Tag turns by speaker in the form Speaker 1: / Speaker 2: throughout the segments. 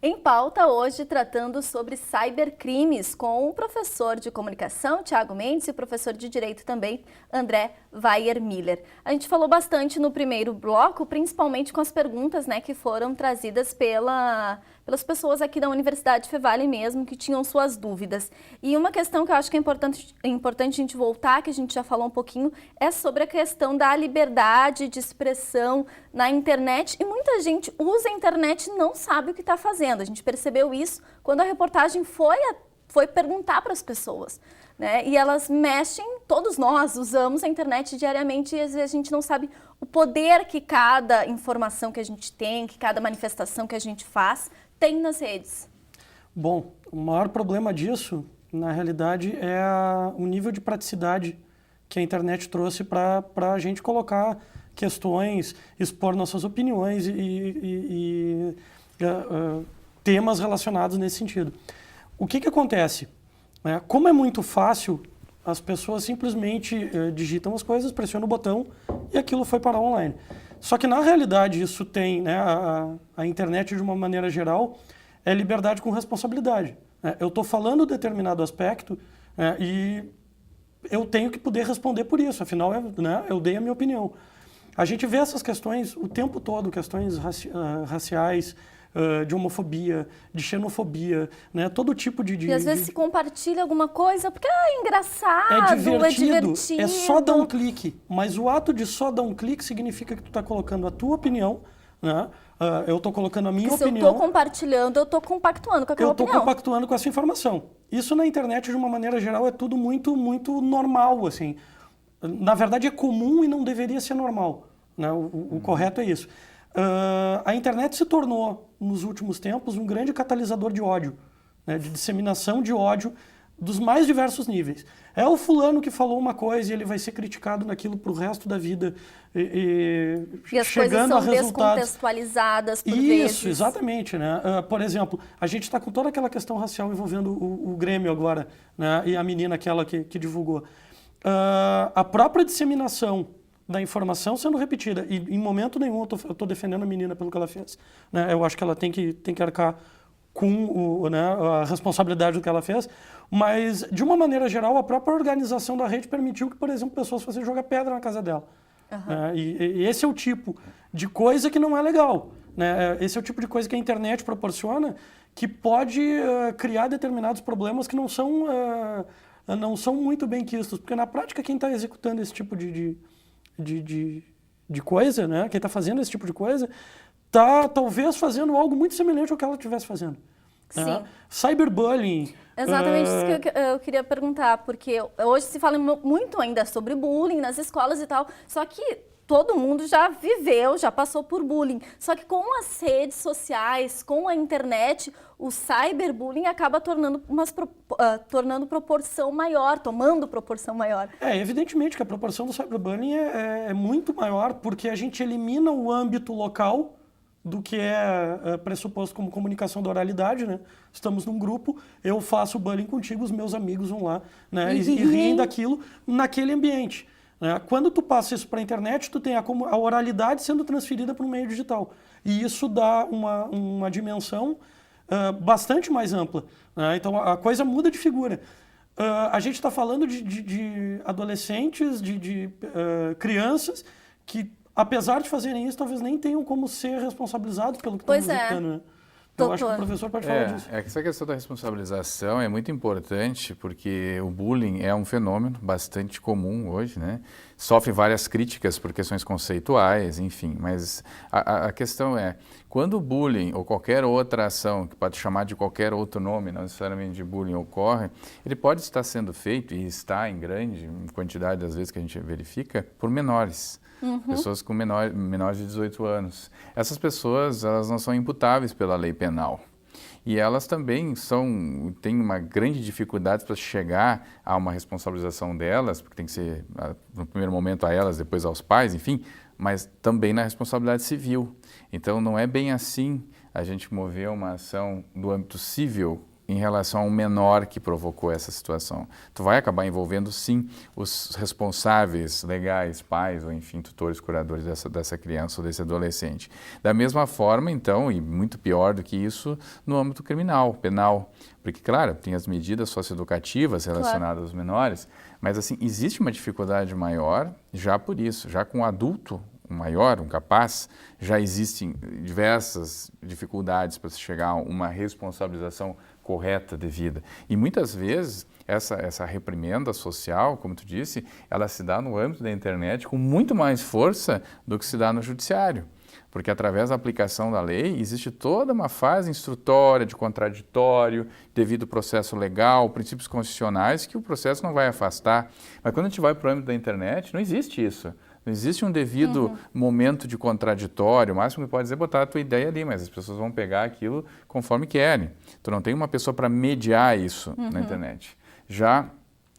Speaker 1: Em pauta hoje, tratando sobre cybercrimes com o professor de comunicação, Thiago Mendes, e o professor de direito também, André Weyer-Miller. A gente falou bastante no primeiro bloco, principalmente com as perguntas, né, que foram trazidas pelas pessoas aqui da Universidade Fevale mesmo, que tinham suas dúvidas. E uma questão que eu acho que é importante a gente voltar, que a gente já falou um pouquinho, é sobre a questão da liberdade de expressão na internet. E muita gente usa a internet e não sabe o que está fazendo. A gente percebeu isso quando a reportagem foi perguntar para as pessoas, né? E elas mexem, todos nós usamos a internet diariamente e às vezes a gente não sabe o poder que cada informação que a gente tem, que cada manifestação que a gente faz, tem nas redes.
Speaker 2: Bom, o maior problema disso, na realidade, é o nível de praticidade que a internet trouxe para a gente colocar questões, expor nossas opiniões e temas relacionados nesse sentido. O que acontece? Como é muito fácil, as pessoas simplesmente digitam as coisas, pressionam o botão e aquilo foi parar online. Só que, na realidade, isso tem, né, a internet, de uma maneira geral, é liberdade com responsabilidade. Eu estou falando determinado aspecto e eu tenho que poder responder por isso, afinal, né, eu dei a minha opinião. A gente vê essas questões o tempo todo, questões raciais, de homofobia, de xenofobia, né? Todo tipo de...
Speaker 1: E às vezes se compartilha alguma coisa porque é engraçado,
Speaker 2: é divertido,
Speaker 1: é
Speaker 2: só dar um clique. Mas o ato de só dar um clique significa que tu está colocando a tua opinião, né? Eu estou colocando a minha
Speaker 1: porque
Speaker 2: opinião.
Speaker 1: Se eu estou compartilhando, eu estou compactuando com aquela opinião.
Speaker 2: Eu estou compactuando com essa informação. Isso na internet, de uma maneira geral, é tudo muito, muito normal, assim. Na verdade, é comum e não deveria ser normal, né? O correto é isso. A internet se tornou, nos últimos tempos, um grande catalisador de ódio, né, de disseminação de ódio dos mais diversos níveis. É o fulano que falou uma coisa e ele vai ser criticado naquilo para o resto da vida.
Speaker 1: E as
Speaker 2: chegando
Speaker 1: coisas são
Speaker 2: a resultados
Speaker 1: descontextualizadas por vezes.
Speaker 2: Isso, exatamente. Né? Por exemplo, a gente está com toda aquela questão racial envolvendo o Grêmio agora, né, e a menina aquela que divulgou. A própria disseminação da informação sendo repetida. E em momento nenhum eu estou defendendo a menina pelo que ela fez. Né? Eu acho que ela tem que arcar com a responsabilidade do que ela fez, mas, de uma maneira geral, a própria organização da rede permitiu que, por exemplo, pessoas fossem jogar pedra na casa dela. Uhum. E esse é o tipo de coisa que não é legal. Né? Esse é o tipo de coisa que a internet proporciona, que pode criar determinados problemas que não são muito bem quistos, porque, na prática, quem está executando esse tipo de coisa, né? Quem está fazendo esse tipo de coisa, está talvez fazendo algo muito semelhante ao que ela estivesse fazendo.
Speaker 1: Sim.
Speaker 2: Né? Cyberbullying.
Speaker 1: Exatamente isso que eu queria perguntar, porque hoje se fala muito ainda sobre bullying nas escolas e tal, só que todo mundo já viveu, já passou por bullying. Só que com as redes sociais, com a internet, o cyberbullying acaba tomando proporção maior.
Speaker 2: Evidentemente que a proporção do cyberbullying é muito maior, porque a gente elimina o âmbito local do que é pressuposto como comunicação da oralidade, né? Estamos num grupo, eu faço bullying contigo, os meus amigos vão lá, né? E riem daquilo naquele ambiente. Quando tu passa isso para a internet, tu tem a oralidade sendo transferida para o meio digital. E isso dá uma dimensão bastante mais ampla. Né? Então, a coisa muda de figura. A gente está falando de adolescentes, de crianças que, apesar de fazerem isso, talvez nem tenham como ser responsabilizados pelo que estão executando. Né? Então, acho que o professor pode falar disso.
Speaker 3: Essa questão da responsabilização é muito importante, porque o bullying é um fenômeno bastante comum hoje, né? Sofre várias críticas por questões conceituais, enfim, mas a questão é, quando o bullying ou qualquer outra ação, que pode chamar de qualquer outro nome, não necessariamente de bullying, ocorre, ele pode estar sendo feito, e está em grande quantidade das vezes que a gente verifica, por menores. Uhum. Pessoas com menores de 18 anos. Essas pessoas, elas não são imputáveis pela lei penal. E elas também têm uma grande dificuldade para chegar a uma responsabilização delas, porque tem que ser, no primeiro momento, a elas, depois aos pais, enfim, mas também na responsabilidade civil. Então, não é bem assim a gente mover uma ação do âmbito civil em relação a um menor que provocou essa situação. Tu vai acabar envolvendo, sim, os responsáveis legais, pais ou, enfim, tutores, curadores dessa criança ou desse adolescente. Da mesma forma, então, e muito pior do que isso, no âmbito criminal, penal. Porque, claro, tem as medidas socioeducativas relacionadas aos menores, mas, assim, existe uma dificuldade maior já por isso. Já com um adulto, um maior, um capaz, já existem diversas dificuldades para se chegar a uma responsabilização correta, devida. E muitas vezes essa reprimenda social, como tu disse, ela se dá no âmbito da internet com muito mais força do que se dá no judiciário. Porque através da aplicação da lei existe toda uma fase instrutória, de contraditório, devido ao processo legal, princípios constitucionais que o processo não vai afastar. Mas quando a gente vai para o âmbito da internet, não existe isso. Não existe um devido momento de contraditório. O máximo que pode dizer é botar a tua ideia ali, mas as pessoas vão pegar aquilo conforme querem. Tu não tem uma pessoa para mediar isso na internet. Já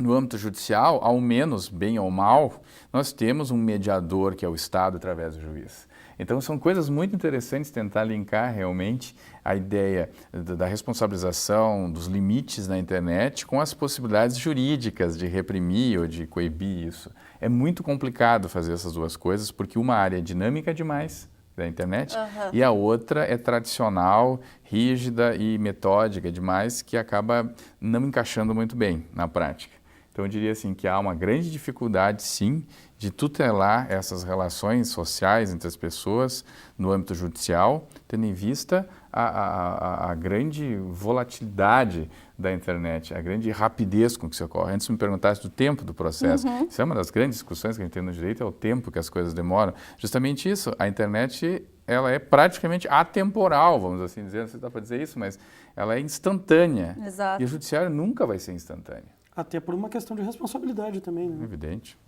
Speaker 3: no âmbito judicial, ao menos, bem ou mal, nós temos um mediador que é o Estado através do juiz. Então, são coisas muito interessantes tentar linkar realmente a ideia da responsabilização, dos limites na internet com as possibilidades jurídicas de reprimir ou de coibir isso. É muito complicado fazer essas duas coisas, porque uma área é dinâmica demais da internet e a outra é tradicional, rígida e metódica demais, que acaba não encaixando muito bem na prática. Então, eu diria assim que há uma grande dificuldade, sim, de tutelar essas relações sociais entre as pessoas no âmbito judicial, tendo em vista a grande volatilidade da internet, a grande rapidez com que se ocorre. Antes me perguntasse do tempo do processo. Isso é uma das grandes discussões que a gente tem no direito, é o tempo que as coisas demoram. Justamente isso, a internet ela é praticamente atemporal, vamos assim dizer, não sei se dá para dizer isso, mas ela é instantânea.
Speaker 1: Exato.
Speaker 3: E o judiciário nunca vai ser instantâneo.
Speaker 2: Até por uma questão de responsabilidade também, né?
Speaker 3: Evidente.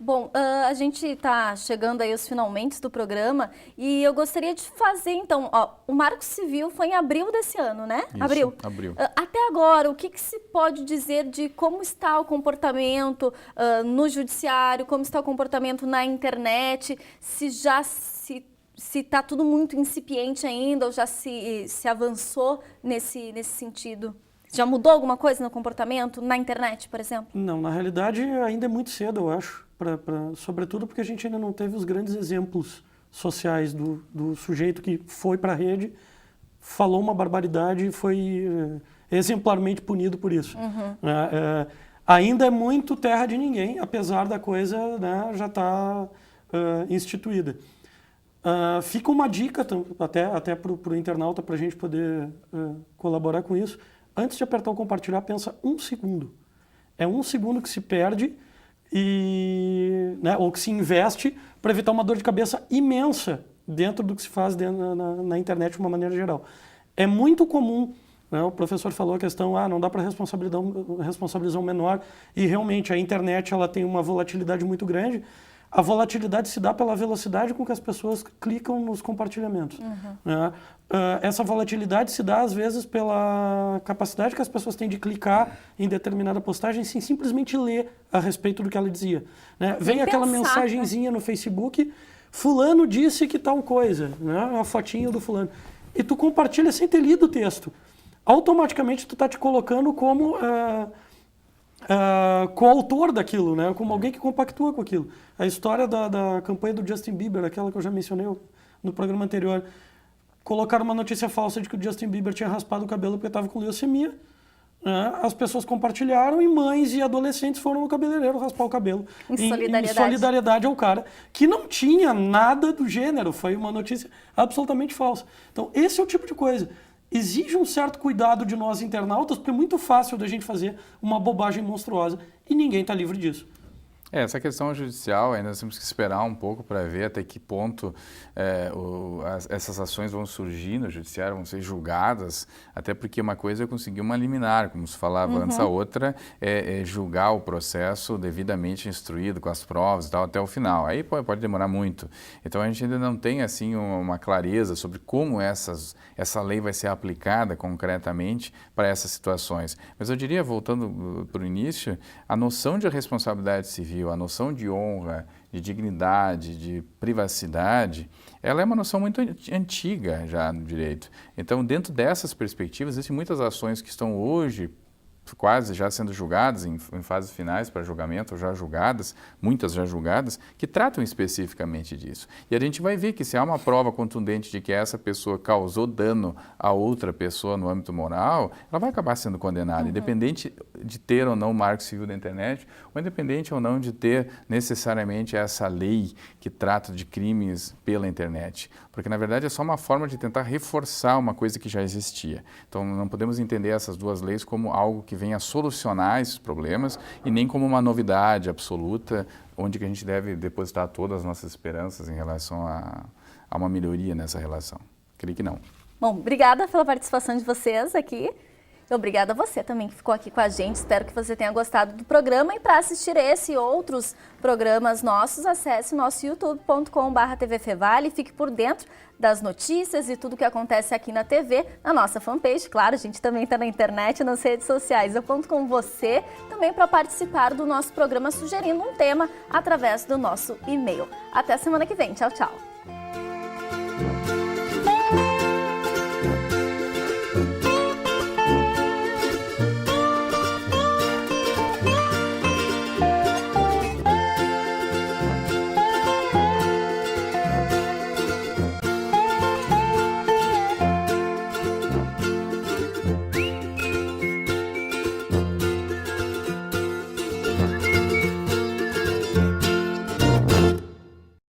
Speaker 1: Bom, a gente está chegando aí aos finalmente do programa e eu gostaria de fazer, então, o Marco Civil foi em abril desse ano, né?
Speaker 3: Isso, abril.
Speaker 1: Até agora, o que se pode dizer de como está o comportamento no judiciário, como está o comportamento na internet, se está tudo muito incipiente ainda ou já se avançou nesse sentido? Já mudou alguma coisa no comportamento na internet, por exemplo?
Speaker 2: Não, na realidade ainda é muito cedo, eu acho, sobretudo porque a gente ainda não teve os grandes exemplos sociais do sujeito que foi para a rede, falou uma barbaridade e foi exemplarmente punido por isso. Ainda é muito terra de ninguém, apesar da coisa, né, já estar instituída. Fica uma dica até para o internauta, para a gente poder colaborar com isso. Antes de apertar o compartilhar, pensa 1 segundo. É 1 segundo que se perde ou que se investe para evitar uma dor de cabeça imensa dentro do que se faz na internet de uma maneira geral. É muito comum, né, o professor falou a questão, não dá para responsabilizar um menor, e realmente a internet ela tem uma volatilidade muito grande. A volatilidade se dá pela velocidade com que as pessoas clicam nos compartilhamentos. Né? Essa volatilidade se dá, às vezes, pela capacidade que as pessoas têm de clicar em determinada postagem sem simplesmente ler a respeito do que ela dizia. Né? Vem aquela mensagenzinha no Facebook, fulano disse que tal coisa, né? Uma fotinho do fulano. E tu compartilha sem ter lido o texto. Automaticamente tu está te colocando como coautor daquilo, né? Como alguém que compactua com aquilo. A história da campanha do Justin Bieber, aquela que eu já mencionei no programa anterior, colocaram uma notícia falsa de que o Justin Bieber tinha raspado o cabelo porque estava com leucemia. Né? As pessoas compartilharam e mães e adolescentes foram no cabeleireiro raspar o cabelo. Em solidariedade ao cara, que não tinha nada do gênero. Foi uma notícia absolutamente falsa. Então, esse é o tipo de coisa. Exige um certo cuidado de nós internautas, porque é muito fácil da gente fazer uma bobagem monstruosa e ninguém está livre disso.
Speaker 3: Essa questão judicial, ainda temos que esperar um pouco para ver até que ponto essas ações vão surgir no judiciário, vão ser julgadas, até porque uma coisa é conseguir uma liminar, como se falava antes, a outra é julgar o processo devidamente instruído, com as provas e tal, até o final. Aí pode demorar muito. Então a gente ainda não tem assim uma clareza sobre como essa lei vai ser aplicada concretamente para essas situações. Mas eu diria, voltando para o início, a noção de responsabilidade civil civil, a noção de honra, de dignidade, de privacidade, ela é uma noção muito antiga já no direito. Então, dentro dessas perspectivas, existem muitas ações que estão hoje quase já sendo julgadas em fases finais para julgamento, ou já julgadas, muitas já julgadas, que tratam especificamente disso. E a gente vai ver que se há uma prova contundente de que essa pessoa causou dano a outra pessoa no âmbito moral, ela vai acabar sendo condenada, independente de ter ou não o Marco Civil da Internet, ou independente ou não de ter necessariamente essa lei que trata de crimes pela internet. Porque, na verdade, é só uma forma de tentar reforçar uma coisa que já existia. Então, não podemos entender essas duas leis como algo que venha solucionar esses problemas e nem como uma novidade absoluta, onde que a gente deve depositar todas as nossas esperanças em relação a uma melhoria nessa relação. Creio que não.
Speaker 1: Bom, obrigada pela participação de vocês aqui. Obrigada a você também que ficou aqui com a gente. Espero que você tenha gostado do programa. E para assistir esse e outros programas nossos, acesse nosso youtube.com/tvfevale e fique por dentro das notícias e tudo que acontece aqui na TV, na nossa fanpage. Claro, a gente também está na internet, nas redes sociais. Eu conto com você também para participar do nosso programa sugerindo um tema através do nosso e-mail. Até semana que vem. Tchau, tchau.